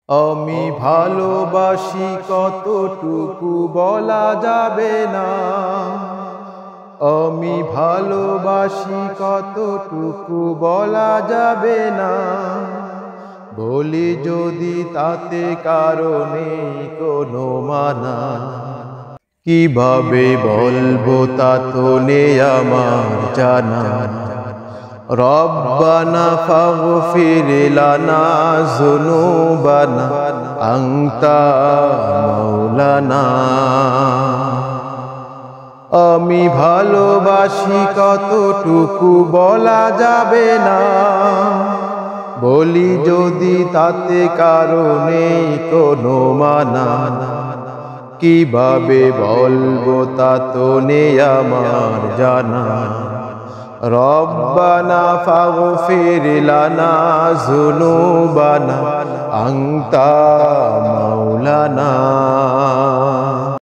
আমি ভালোবাসি কতটুকু বলা যাবে না। আমি ভালোবাসি কতটুকু বলা যাবে না। বলি যদি তাতে কারণে কোনো মানা। কিভাবে বলবো তা তো নেই আমার জানা। রব্বানা ফাগফির লানা যুনুবানা আনতা মাওলানা। আমি ভালোবাসি কতটুকু বলা যাবে না। বলি যদি তাতে কারণে কোনো মানা। কিভাবে বলবো তা তো নেই আমার জানা। রব্বানা ফাগফির লানা যুনুবানা আনতা মাওলানা।